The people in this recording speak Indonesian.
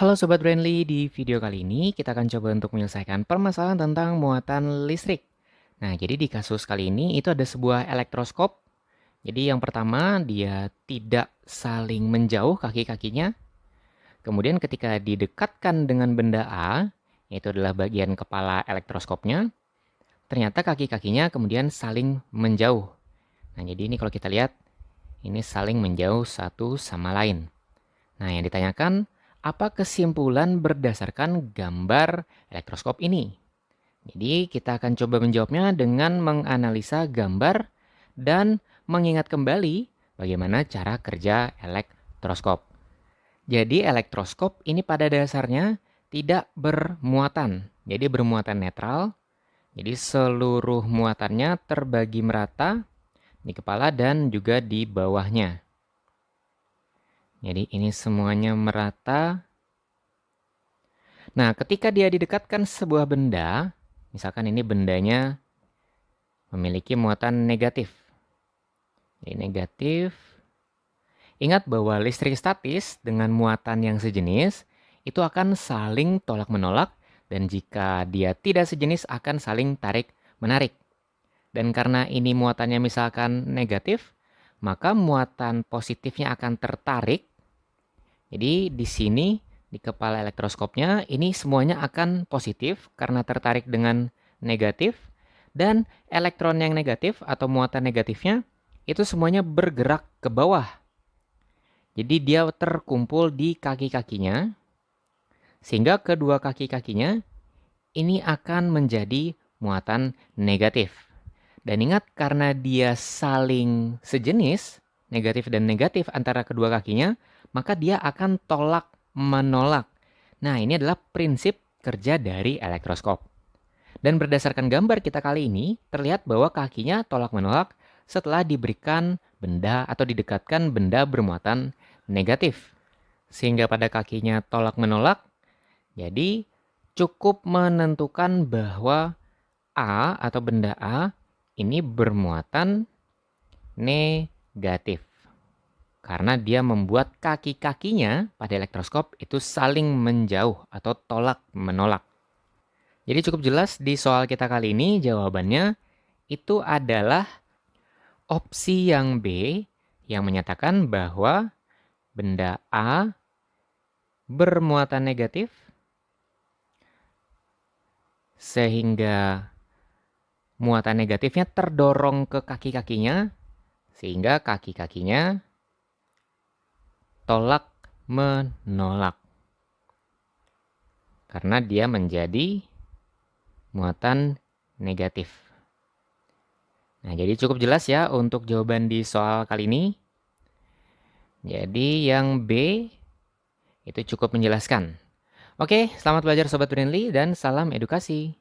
Halo Sobat Brandly, di video kali ini kita akan coba untuk menyelesaikan permasalahan tentang muatan listrik. Nah, jadi di kasus kali ini itu ada sebuah elektroskop. Jadi yang pertama dia tidak saling menjauh kaki-kakinya. Kemudian ketika didekatkan dengan benda A, yaitu adalah bagian kepala elektroskopnya, ternyata kaki-kakinya kemudian saling menjauh. Nah, jadi ini kalau kita lihat, ini saling menjauh satu sama lain. Nah, yang ditanyakan, apa kesimpulan berdasarkan gambar elektroskop ini? Jadi, kita akan coba menjawabnya dengan menganalisa gambar dan mengingat kembali bagaimana cara kerja elektroskop. Jadi, elektroskop ini pada dasarnya tidak bermuatan. Jadi, bermuatan netral. Jadi, seluruh muatannya terbagi merata di kepala dan juga di bawahnya. Jadi ini semuanya merata. Nah, ketika dia didekatkan sebuah benda, misalkan ini bendanya memiliki muatan negatif. Jadi negatif. Ingat bahwa listrik statis dengan muatan yang sejenis itu akan saling tolak-menolak dan jika dia tidak sejenis akan saling tarik-menarik. Dan karena ini muatannya misalkan negatif, maka muatan positifnya akan tertarik. Jadi di sini di kepala elektroskopnya ini semuanya akan positif karena tertarik dengan negatif dan elektron yang negatif atau muatan negatifnya itu semuanya bergerak ke bawah. Jadi dia terkumpul di kaki-kakinya sehingga kedua kaki-kakinya ini akan menjadi muatan negatif. Dan ingat karena dia saling sejenis, negatif dan negatif antara kedua kakinya, maka dia akan tolak menolak. Nah, ini adalah prinsip kerja dari elektroskop. Dan berdasarkan gambar kita kali ini, terlihat bahwa kakinya tolak menolak setelah diberikan benda atau didekatkan benda bermuatan negatif. Sehingga pada kakinya tolak menolak, jadi cukup menentukan bahwa A atau benda A ini bermuatan negatif. Karena dia membuat kaki-kakinya pada elektroskop itu saling menjauh atau tolak-menolak. Jadi cukup jelas di soal kita kali ini jawabannya itu adalah opsi yang B yang menyatakan bahwa benda A bermuatan negatif sehingga muatan negatifnya terdorong ke kaki-kakinya sehingga kaki-kakinya tolak menolak karena dia menjadi muatan negatif. Nah, jadi cukup jelas ya untuk jawaban di soal kali ini. Jadi yang B itu cukup menjelaskan. Oke, selamat belajar Sobat Brandly dan salam edukasi.